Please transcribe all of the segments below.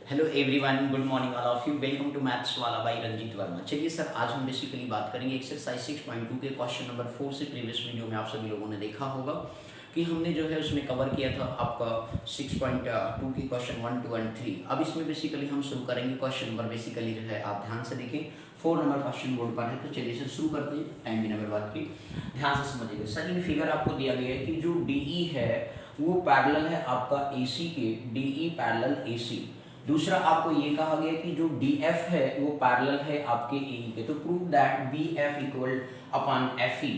Hello everyone, good morning all of you. Welcome to maths वाला by Ranjeet Verma. चलिए sir, आज हम बेसिकली बात करेंगे एक्सरसाइज 6.2 के क्वेश्चन नंबर 4 से। प्रीवियस वीडियो में आप सभी लोगों ने देखा होगा कि हमने जो है उसमें कवर किया था आपका 6.2 के क्वेश्चन 1, 2 एंड 3। अब इसमें बेसिकली हम शुरू करेंगे क्वेश्चन नंबर, बेसिकली जो है आप ध्यान से देखें, 4 नंबर क्वेश्चन बोर्ड पर है। तो चलिए सर शुरू करते हैं, टाइम बिना बर्बाद की, ध्यान से समझिएगा। सर इन फिगर आपको दिया गया है कि जो DE है वो पैरेलल है आपका AC के, DE पैरेलल AC। दूसरा आपको ये कहा गया कि जो DF है वो पैरेलल है आपके AE के। तो prove that BF equal upon FE,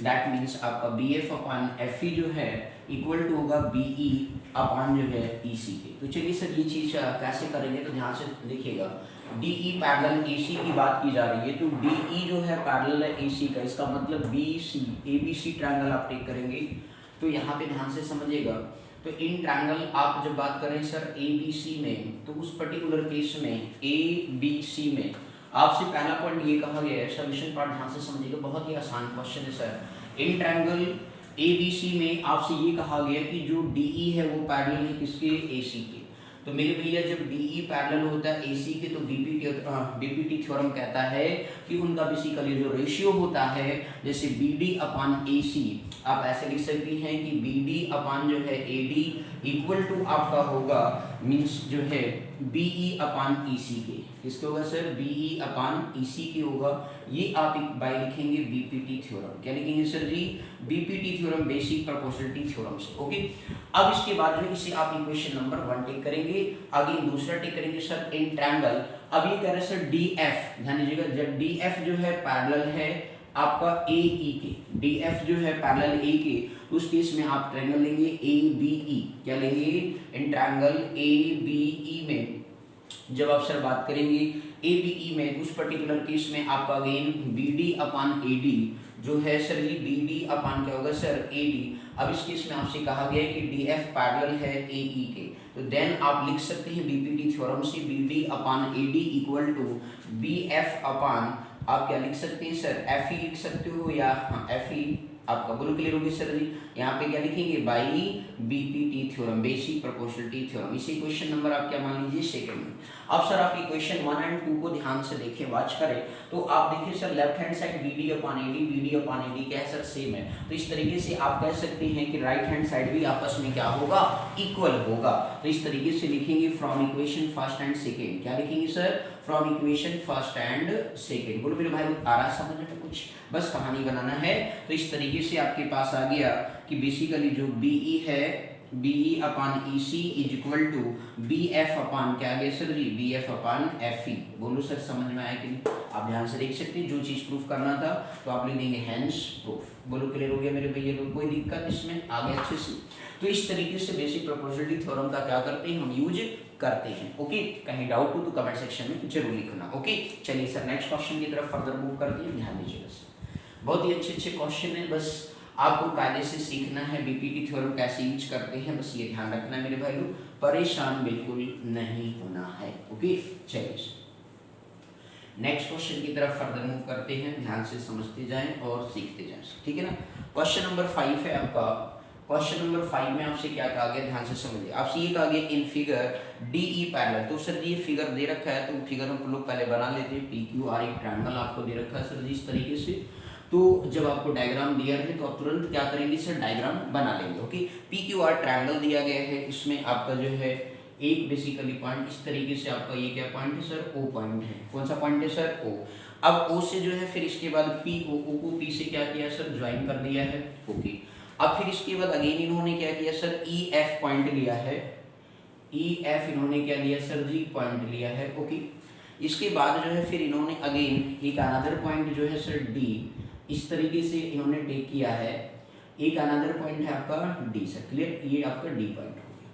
that means आपका BF अपॉन FE जो है इक्वल टू होगा BE अपॉन जो है EC के। तो चलिए सर ये चीज़ कैसे करेंगे, तो ध्यान से देखिएगा। DE पैरेलल AC की बात की जा रही है, तो DE जो है पैरेलल है AC का, इसका मतलब BC ABC ट्रायंगल आप टेक करेंगे। तो यहाँ पे ध्यान से समझिएगा, तो इन ट्रायंगल आप जब बात करें सर ABC में, तो उस पर्टिकुलर केस में ABC में आपसे पहला पॉइंट ये कहा गया है, सॉल्यूशन पार्ट ध्यान से समझिएगा, बहुत ही आसान क्वेश्चन है सर। इन ट्रायंगल ABC में आपसे ये कहा गया कि जो DE है वो पैरेलल है किसके, AC के। तो मेरे भैया जब DE पैरेलल होता है AC के, तो BPT थ्योरम कहता है कि उनका बेसिकली जो रेशियो होता है, जैसे BD अपॉन AC, आप ऐसे लिख सकती हैं कि BD अपॉन जो है AD इक्वल टू आपका होगा मीन्स जो है BE अपॉन EC के। किसके होगा सर, BE अपॉन EC के होगा। ये आप एक बाय लिखेंगे BPT थ्योरम। क्या लिखेंगे सर जी, BPT theorem, basic proportionality theorem से। ओके, अब इसके बाद में इसे आप इक्वेशन नंबर 1 टेक करेंगे, आगे दूसरा टेक करेंगे सर इन ट्रायंगल। अब ये कह रहे हैं सर DF, ध्यान दीजिएगा, जब DF जो है पैरेलल है आपका AE के, DF जो है पैरेलल A के, उस केस में आप ट्रायंगल लेंगे ABE। क्या लेंगे, इन ट्रायंगल ABE में जब आप सर बात करेंगे ABE में, उस पर्टिकुलर केस में आपका अगेन BD अपॉन AD जो है सर जी, BD अपॉन क्या होगा सर AD। अब इस केस में आपसे कहा गया है कि DF पैरेलल है AE के, तो देन आप लिख सकते हैं BPT थ्योरम से BD upon AD equal to BF upon, आप क्या लिख सकते हैं सर, FE लिख सकते हो, या हाँ FE आपका बोलो क्लियर होगी सर जी। यहाँ पे क्या लिखेंगे, by BPT theorem, basic proportionality theorem. इसी क्वेश्चन नंबर आप क्या मान लीजिए, सेकंड में। अब सर आप इक्वेशन 1 एंड 2 को ध्यान से देखें, वॉच करें, तो आप देखिए sir left hand side BD upon AD क्या है सर, सेम है। तो इस तरीके से आप कह सकते हैं कि राइट हैंड साइड भी आपस में क्या होगा, इक्वल होगा। तो इस तरीके से लिखेंगे from equation first and second. क्या लिखेंगे sir, from equation first and second. बोलो मेरे भाई आ रहा समझ में, कुछ बस कहानी बनाना है। तो इस तरीके से आपके पास आ गया कि बेसिकली जो BE है, BE upon EC is equal to BF upon क्या आ गया sir ji, BF upon FE। बोलो सर समझ में आया कि नहीं, आप ध्यान से देख सकते हैं। जो चीज प्रूफ करना था तो आप लिख देंगे हैंस प्रूफ। बोलो क्लियर हो गया मेरे भैया लोग, कोई दिक्कत इसमें, आगे अच्छे से। तो इस तरीके से बेसिक प्रोपोर्शनलिटी थ्योरम का क्या करते हैं, हम यूज करते हैं। ओके, कहीं डाउट हो तो कमेंट सेक्शन में जरूर लिखना। ओके, चलिए सर नेक्स्ट क्वेश्चन की तरफ फर्दर मूव करते हैं, ध्यान दीजिएगा सर। बहुत ही अच्छे अच्छे क्वेश्चन है, बस आपको कायदे से सीखना है BPT थ्योरम कैसे यूज करते हैं, बस ये ध्यान रखना है मेरे भाई लोग, परेशान बिल्कुल नहीं होना है। ओके, चलिए नेक्स्ट क्वेश्चन की तरफ फर्दर मूव करते हैं, ध्यान से समझते जाएं और सीखते जाएं, ठीक है ना। क्वेश्चन नंबर 5 है आपका। क्वेश्चन नंबर 5 में आपसे क्या कहा गया, ध्यान से समझिए। आपसे ये कहा गया इन फिगर DE पैरेलल। तो सर ये फिगर दे रखा है, तो फिगर हम लोग पहले बना लेते हैं। PQR एक ट्रायंगल आपको दे रखा है सर जी इस तरीके से। तो जब आपको डायग्राम दिया है तो आप तुरंत क्या करेंगे सर, डायग्राम बना लेंगे। ओके, PQR ट्रायंगल दिया गया है, इसमें आपका जो है एक बेसिकली पॉइंट इस तरीके से, आपका ये क्या पॉइंट है सर, O पॉइंट है। कौन सा पॉइंट है सर, O। अब O से जो है फिर इसके बाद PO को P से क्या किया सर, ज्वाइन कर दिया है। ओके, अब फिर इसके बाद अगेन इन्होंने क्या किया सर, EF पॉइंट लिया है। EF इन्होंने क्या लिया सर जी, पॉइंट लिया है। ओके, इसके बाद जो है फिर इन्होंने अगेन एक अनदर पॉइंट जो है सर D, इस तरीके से इन्होंने टेक किया है। एक अनदर पॉइंट है आपका D सर, क्लियर, ये आपका D पॉइंट हो गया।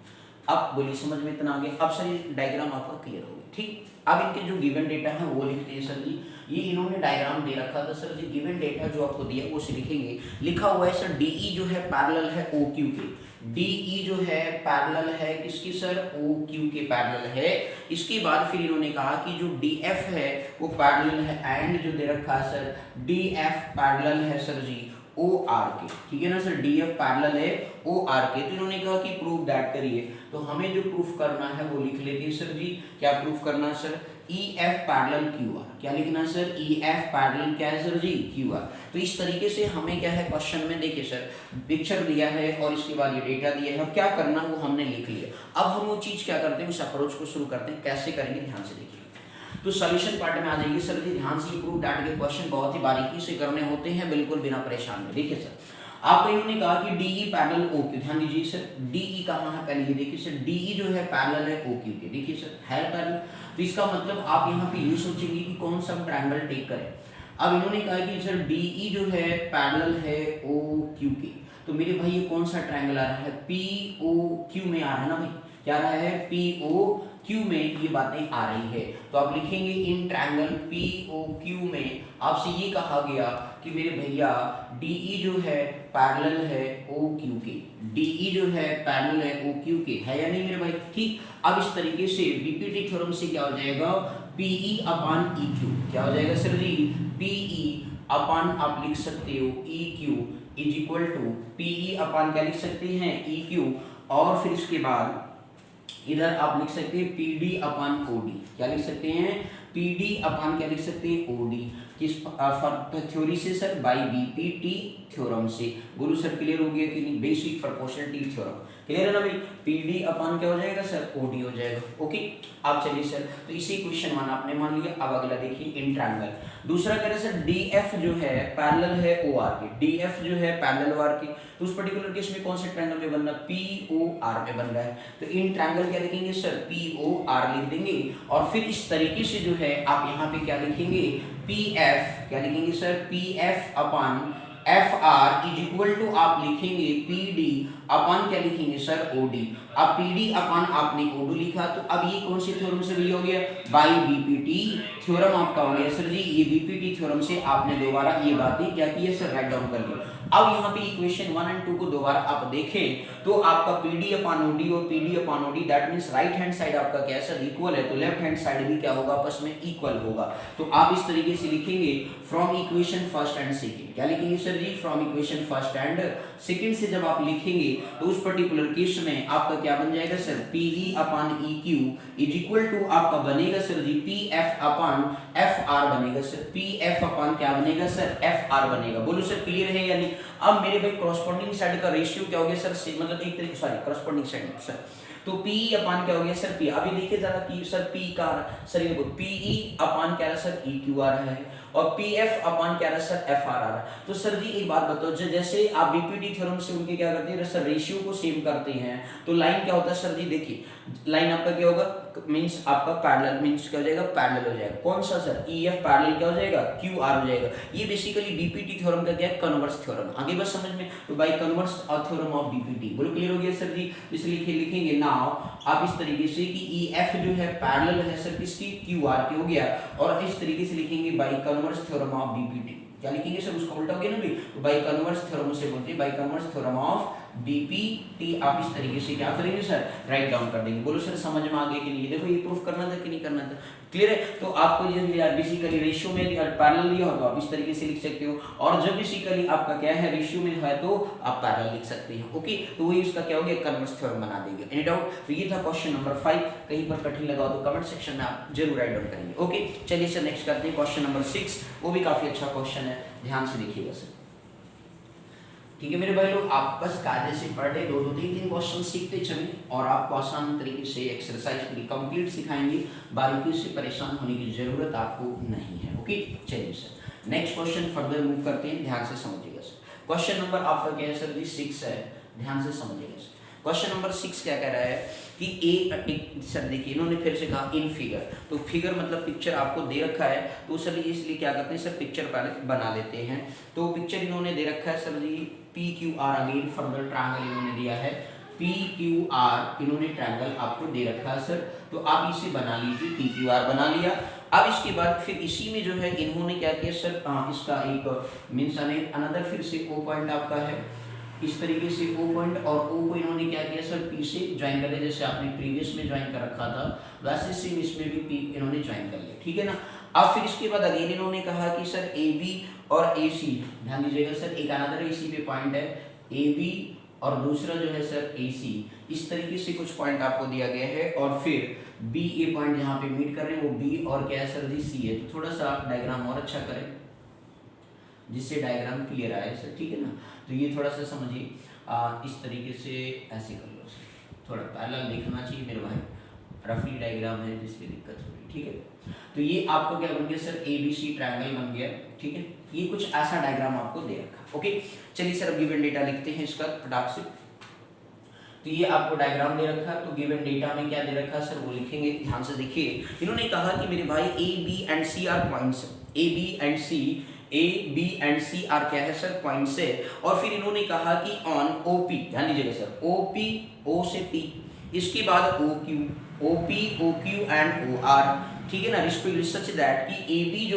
अब बोलिए समझ में इतना आगे, अब सर ये डायग्राम आपका क्लियर हो गया, ठीक। अब इनके जो गिवन डेटा है वो लिखते हैं सर जी। ये इन्होंने डायग्राम दे रखा था सर जी, गिवन डेटा जो आपको दिया वो से लिखेंगे। लिखा हुआ है सर DE जो है पैरेलल है OQ के, DE जो है पैरेलल है किसकी सर, OQ के पैरेलल है। इसके बाद फिर इन्होंने कहा कि जो DF है वो पैरेलल है, एंड जो दे रखा है सर DF पैरेलल है सर जी ओ आर के, ठीक है ना सर, डी एफ पैरेलल है ओ आर के। तो इन्होंने कहा कि प्रूफ दैट करिए, तो हमें जो प्रूफ करना है वो लिख लेते हैं सर जी। क्या प्रूफ करना है sir? E F parallel Q R. क्या लिखना है सर? ई एफ पैरेलल क्या है सर जी? Q R. तो इस तरीके से हमें क्या है क्वेश्चन में, देखिए सर पिक्चर दिया है और इसके बाद ये डेटा दिया है, अब क्या करना वो हमने लिख लिया। अब हम वो चीज क्या करते हैं, उस अप्रोच को शुरू करते हैं। कैसे करेंगे ध्यान से देखिए। तो सॉल्यूशन पार्ट में आ जाइए सर जी, ध्यान से प्रूफ दैट के क्वेश्चन बहुत ही बारीकी से करने होते हैं, बिल्कुल बिना परेशान में। देखिए सर आपको इन्होंने कहा कि डीई पैरेलल ओ क्यू, ध्यान दीजिए सर डीई कहाँ है पहले ये देखिए सर, डीई जो है पैरेलल है ओ क्यू के, देखिए सर है पैरेलल। तो इसका मतलब आप यहाँ पे ये सोचेंगे कि कौन सा ट्रायंगल टेक करें। अब इन्होंने कहा कि सर डीई जो है पैरेलल है ओ क्यू के, तो मेरे भाई ये कौन सा ट्रायंगल आ रहा है? पी ओ क्यू में आ रहा है ना भाई, क्या आ रहा है? पी ओ क्यू में ये बातें आ रही है। तो आप लिखेंगे in triangle P O Q में आपसे ये कहा गया कि मेरे भैया डीई जो है पैरेलल है ओ क्यू के, डीई जो है पैरेलल है ओ क्यू के, है या नहीं मेरे भाई? ठीक। अब इस तरीके से बीपीटी थ्योरम से क्या हो जाएगा? पीई अपॉन ई क्यू, क्या हो जाएगा सर जी? पीई अपॉन आप लिख सकते हो E Q is equal to PE upon क्या लिख सकते हैं? ई क्यू, और फिर इसके बाद इधर आप लिख सकते हैं पीडी अपॉन ओडी। क्या लिख सकते हैं? पीडी अपॉन क्या लिख सकते हैं? ओडी। किस थ्योरी से सर? बाय बीपीटी थ्योरम से। बोलो सर क्लियर हो गया कि नहीं? बेसिक प्रोपोर्शनलिटी थ्योरम क्लियर है ना भाई? पीडी अपॉन क्या हो जाएगा सर? ओडी हो जाएगा। ओके अब चलिए सर, तो इसी क्वेश्चन वन आपने मान लिया। अब अगला देखिए इन ट्रायंगल। दूसरा कह रहे सर डीएफ जो है पैरेलल है ओ आर के, डीएफ जो है पैरेलल ओ आर के, तो उस पर्टिकुलर केस में कौन से ट्रायंगल में बन रहा है? पी ओ आर में बन रहा है। तो इन ट्रायंगल क्या लिखेंगे सर? पी ओ आर लिख देंगे, और फिर इस तरीके से जो है आप यहाँ पे क्या लिखेंगे? पी एफ, क्या लिखेंगे sir? P F upon F R is equal to आप लिखेंगे पी डी अपॉन क्या लिखेंगे सर? ओडी। अब पी डी अपॉन आपने ओडी लिखा, तो अब ये कौन सी थ्योरम से भी हो गया? बाय बीपीटी थ्योरम आपका हो गया सर जी। ये बीपीटी थ्योरम से आपने दोबारा ये बातें क्या की है सर? राइट डाउन कर लिया। अब यहाँ पे इक्वेशन 1 और 2 को दोबारा आप देखें तो आपका पीडी अपॉन ओडी और PD upon OD that means right hand side आपका क्या है सर? इक्वल है, तो लेफ्ट हैंड साइड भी क्या होगा? आपस में इक्वल होगा। तो आप इस तरीके से लिखेंगे from equation first and second. क्या लिखेंगे sir ji? From equation first and second से जब आप लिखेंगे तो उस पर्टिकुलर केस में आपका क्या बन जाएगा sir? PD upon E Q is equal to आपका बनेगा sir ji P F upon F R बनेगा सर। पी एफ अपॉन क्या बनेगा सर? एफ आर बनेगा। बोलो सर क्लियर है या नहीं? अब मेरे भाई करस्पॉन्डिंग साइड का रेशियो क्या हो गया सर? मतलब एक तरीके सॉरी करस्पॉन्डिंग साइड सर, तो पी अपॉन क्या हो गया सर? पी। अभी देखिए जरा कि सर पी का सर ये पीई अपॉन क्या है सर? ई क्यू आ रहा है, और पी एफ अपॉन क्या है सर? एफ आर आ रहा है। तो सर जी एक बात बताओ, जैसे आप बीपीटी थ्योरम से उनके क्या करते हैं सर? रेशियो को सेम करते हैं, तो लाइन क्या होता है सर जी? देखिए लाइन आपका क्या होगा? मींस आपका पैरेलल मींस क्या हो जाएगा? पैरेलल हो जाएगा। कौन सा सर? ई एफ पैरेलल क्या हो जाएगा? क्यू आर हो जाएगा। ये बेसिकली बीपीटी थ्योरम का क्या है? Converse theorem. आगे बस समझ में, तो by converse theorem of BPT. बोलो क्लियर हो गया सर जी? इसलिए लिखेंगे नाउ आप इस तरीके से कि ई एफ जो है पैरेलल है सर किसकी? क्यू आर के हो गया, और इस तरीके से लिखेंगे by converse theorem of BPT. क्या लिखेंगे सर? उसका उल्टा हो गया ना भी, तो बाय कन्वर्स थ्योरम से बोलते हैं by converse theorem of BPT. आप इस तरीके से क्या करेंगे सर? राइट डाउन कर देंगे। बोलो सर समझ में आ गया कि नहीं? देखो ये प्रूफ करना था कि नहीं करना था? क्लियर है? तो आपको ये बेसिकली रेशियो में पैरेलल लिया हो तो आप इस तरीके से लिख सकते हो, और जब बेसिकली आपका क्या है रेशियो में है तो आप पैरेलल लिख सकते हैं। ओके, तो वही उसका क्या हो गया? कन्वर्स थ्योरम बना देंगे। Any doubt? तो ये था क्वेश्चन नंबर 5। कहीं पर कठिन लगा तो कमेंट सेक्शन में आप जरूर राइट डाउन करेंगे। ओके चलिए सर नेक्स्ट करते हैं क्वेश्चन नंबर 6। वो भी काफी अच्छा क्वेश्चन है, ध्यान से देखिएगा सर। ठीक है मेरे भाई लोग, आप बस कायदे से पर डे 2-2 3-3 क्वेश्चन सीखते चलें, और आपको आसान तरीके से एक्सरसाइज पूरी कंप्लीट सिखाएंगे। बारीकी से परेशान होने की जरूरत आपको नहीं है। ओके चलिए sir next question further move करते हैं, ध्यान से समझिएगा सर। क्वेश्चन नंबर आपका क्या है सर जी? 6 है, ध्यान से समझिएगा सर। क्वेश्चन नंबर 6 क्या कह रहा है कि ए सर देखिए इन्होंने फिर से कहा इन फिगर, तो फिगर मतलब पिक्चर आपको दे रखा है, तो सर इसलिए क्या करते हैं सर? पिक्चर पहले बना लेते हैं। तो पिक्चर इन्होंने दे रखा है sir ji P Q R, again further triangle इन्होंने दिया है पी क्यू आर, इन्होंने ट्रायंगल आपको दे रखा है सर। तो आप इसे बना लीजिए, पी क्यू आर बना लिया। अब इसके बाद फिर इसी में जो है इन्होंने क्या किया सर? इसका एक मीन्स अनदर फिर से ओ पॉइंट आपका है इस तरीके से ओ पॉइंट, और ओ को इन्होंने क्या किया सर? पी से ज्वाइन कर दिया, जैसे आपने प्रीवियस में ज्वाइन कर रखा था वैसे सेम इसमें भी पी इन्होंने ज्वाइन कर लिया। ठीक है ना? अब फिर इसके बाद अगेन इन्होंने कहा कि सर ए बी और AC, ध्यान दीजिएगा सर, एक अनदर AC पे पॉइंट है AB और दूसरा जो है सर AC। इस तरीके से कुछ पॉइंट आपको दिया गया है और फिर BA पॉइंट जहाँ पे मीट कर रहे हैं वो B और क्या है सर जी C है। तो थोड़ा सा डायग्राम और अच्छा करें जिससे डायग्राम क्लियर आए सर, ठीक है ना। तो ये थोड़ा सा समझिए, इस तरीके से ऐसे कर लो सर, थोड़ा पैरेलल देखना चाहिए मेरे भाई, रफली डायग्राम है जिसकी दिक्कत हो रही, ठीक है। तो ये आपको क्या बन गया सर, ABC ट्रायंगल बन गया, ठीक है। ये कुछ ऐसा डायग्राम आपको दे रखा, ओके। चलिए सर अब गिवन डेटा लिखते हैं इसका फटाक से। तो ये आपको डायग्राम दे रखा है, तो गिवन डेटा में क्या दे रखा है सर वो लिखेंगे, ध्यान से देखिए। इन्होंने कहा कि मेरे भाई A, B and C are points, A, B and C are क्या है सर पॉइंट्स है। और फिर इन्होंने कहा कि ऑन OP, ध्यान दीजिएगा सर, OP O से P, इसके बाद OP OQ एंड OR, ठीक है ना, रिस्पेक्टिवली सच दैट कि AB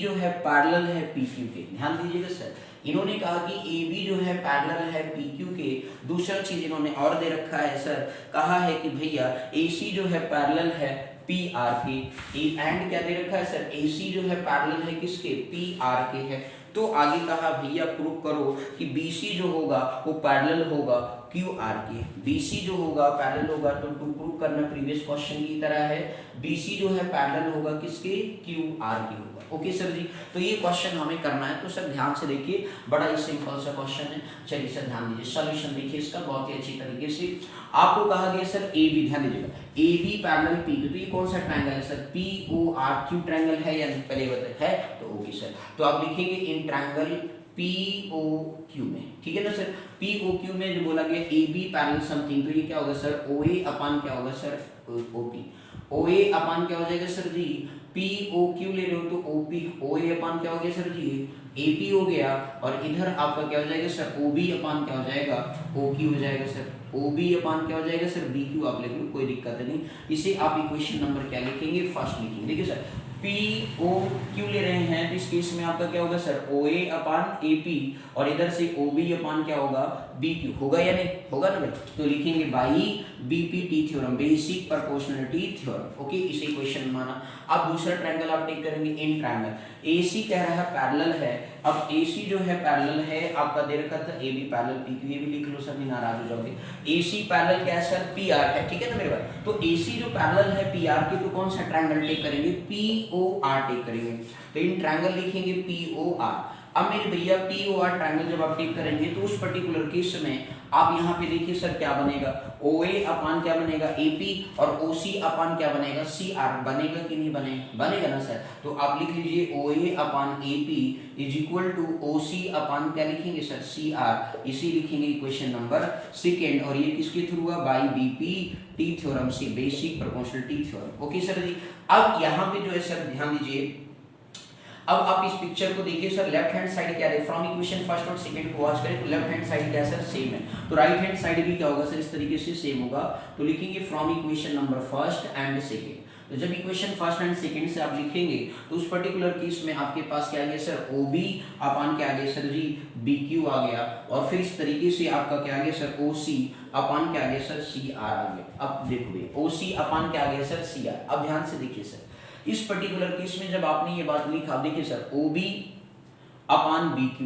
जो है पैरेलल है PQ के। ध्यान दीजिएगा सर, इन्होंने कहा कि AB जो है पैरेलल है PQ के। दूसरा चीज इन्होंने और दे रखा है सर, कहा है कि भैया AC जो है पैरेलल है PR के, एंड क्या दे रखा है सर, AC जो है पैरेलल है किसके, PR के है। तो आगे कहा भैया प्रूव करो कि BC जो होगा वो पैरेलल होगा QR के, BC जो होगा पैरेलल होगा। तो टू प्रूव करना प्रीवियस क्वेश्चन की तरह है, BC जो है पैरेलल होगा किसके, QR के होगा, ओके सर जी। तो ये क्वेश्चन हमें करना है, तो सर ध्यान से देखिए, बड़ा ही सिंपल सा क्वेश्चन है। चलिए सर ध्यान दीजिए, सॉल्यूशन देखिए इसका बहुत ही अच्छी तरीके से। आपको कहा गया सर AB, ध्यान दीजिएगा, AB पैरेलल PQ, तो ये कौन सा ट्रायंगल है सर, PORQ ट्रायंगल है या नहीं, पहले बताए है, तो ओके सर। तो आप लिखेंगे इन ट्रायंगल POQ में, ठीक है ना सर। POQ में जो बोला गया AB पैरेलल समथिंग, तो ये क्या होगा सर, OA अपान क्या होगा सर, OP। OA अपान क्या हो जाएगा सर जी, POQ ले रहे हो तो OP, OA अपान क्या हो गया सर जी, AP हो गया। और इधर आपका क्या हो जाएगा सर, OB अपान क्या हो जाएगा, OQ हो जाएगा सर। OB अपान क्या हो जाएगा सर, BQ आप लिख लो, कोई दिक्कत नहीं। इसे आप इक्वेशन नंबर क्या लिखेंगे, फर्स्ट लिखेंगे। देखिए सर POQ ले रहे हैं, तो इस केस में आपका क्या होगा सर, OA अपान AP, और इधर से OB अपान क्या होगा, BQ होगा या नहीं, होगा ना भाई। तो लिखेंगे by BPT theorem, basic proportionality theorem, okay. इसे इक्वेशन माना। अब दूसरा ट्रायंगल आप टेक करेंगे, इन ट्रायंगल AC कह रहा है पैरेलल है। अब AC जो है पैरेलल है, आपका दे रखा था AB पैरेलल PQ, ये भी लिख लो सर, नहीं नाराज हो जाओगे। AC पैरेलल क्या है सर, PR है, ठीक है ना मेरे भाई। तो AC जो पैरेलल है PR के, तो कौन सा ट्रायंगल टेक करेंगे, POR टेक करेंगे। तो इन ट्रायंगल लिखेंगे POR। अब मेरे भैया POR ट्रायंगल जब आप टेक करेंगे तो उस पर्टिकुलर केस में आप यहाँ पे देखिए सर क्या बनेगा, OA अपान क्या बनेगा, AP, और OC अपान क्या बनेगा, CR। बनेगा कि नहीं बनेगा ना सर। तो आप लिख लीजिए OA upon AP is equal to OC upon क्या लिखेंगे सर, CR। इसी लिखेंगे इक्वेशन नंबर सेकेंड। और ये किसके थ्रू हुआ, बाई BPT थ्योरम से, basic proportionality theorem, okay sir ji. अब यहाँ पे जो है सर ध्यान दीजिए, अब आप इस पिक्चर को देखिए सर, लेफ्ट हैंड साइड क्या है, फ्रॉम इक्वेशन फर्स्ट और सेकंड को वॉच करें तो लेफ्ट हैंड साइड क्या है सर, सेम है। तो राइट हैंड साइड भी क्या होगा सर, इस तरीके से सेम होगा। तो लिखेंगे from equation number first and second. तो जब इक्वेशन फर्स्ट एंड सेकंड से आप लिखेंगे तो उस पर्टिकुलर केस में आपके पास क्या आ गया सर, OB अपान क्या आ गया सर जी, BQ आ गया। और फिर इस तरीके से आपका क्या आ गया सर, OC अपान क्या आ गया सर, CR आ गया। अब देखो भाई, OC अपान क्या आ गया सर, CR। अब ध्यान से देखिए सर, इस पर्टिकुलर केस में जब आपने ये बात लिखा, देखिए सर OB अपान BQ,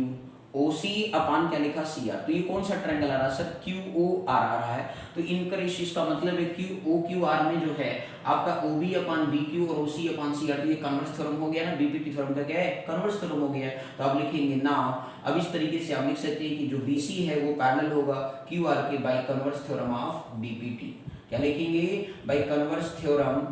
OC अपान क्या लिखा, CR। तो ये कौन सा ट्रायंगल आ रहा है सर, QOR आ रहा है। तो इनका इसका मतलब है QOQR में जो है आपका OB अपान BQ और OC अपान CR, तो ये कन्वर्स थ्योरम हो गया ना, BPT थ्योरम का क्या है, कन्वर्स थ्योरम हो गया। तो आप लिखेंगे नाउ, अब इस तरीके से आप लिख सकते हैं कि जो BC है वो पैरेलल होगा QR के by converse theorem of BPT। क्या लिखेंगे, by converse theorem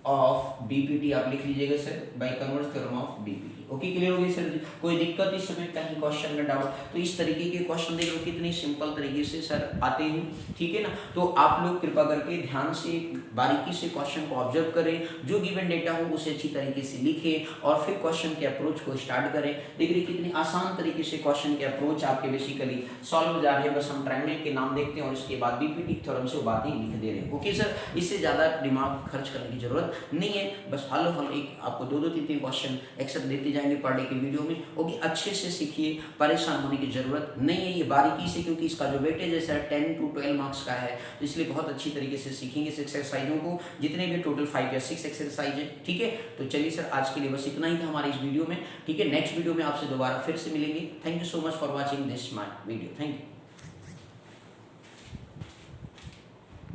of BPT आप लिख लीजिएगा sir, by converse theorem of BPT। Okay, clear हो गई सर जी। कोई दिक्कत इस समय कहीं क्वेश्चन में डाउट, तो इस तरीके के क्वेश्चन देख लो कितनी सिंपल तरीके से सर आते हैं, ठीक है ना। तो आप लोग कृपा करके ध्यान से बारीकी से क्वेश्चन को ऑब्जर्व करें, जो गिवन डेटा हो उसे अच्छी तरीके से लिखें और फिर क्वेश्चन के अप्रोच को स्टार्ट करें। देखिए कितनी आसान तरीके से क्वेश्चन के अप्रोच आपके बेसिकली सॉल्व हो जा रहे हैं। बस हम ट्रायंगल के नाम देखते हैं और इसके बाद BPT थ्योरम से बातें लिख दे रहे हैं। ओके सर, इससे ज़्यादा दिमाग खर्च करने की जरूरत नहीं है, बस हल एक आपको 2-3 क्वेश्चन एक्सेप्ट देते जाएंगे पर डे के वीडियो में। ओके, अच्छे से सीखिए, परेशान होने की जरूरत नहीं है ये बारीकी से, क्योंकि इसका जो वेटेज है सर 10 to 12 मार्क्स का है, तो इसलिए बहुत अच्छी तरीके से सीखेंगे इस एक्सरसाइजों को, जितने भी टोटल 5 या 6 एक्सरसाइज है। ठीक है, तो चलिए सर आज के लिए बस इतना ही था हमारे इस वीडियो में। ठीक है, नेक्स्ट वीडियो में आपसे दोबारा फिर से मिलेंगे। Thank you so much for watching this my video. Thank you.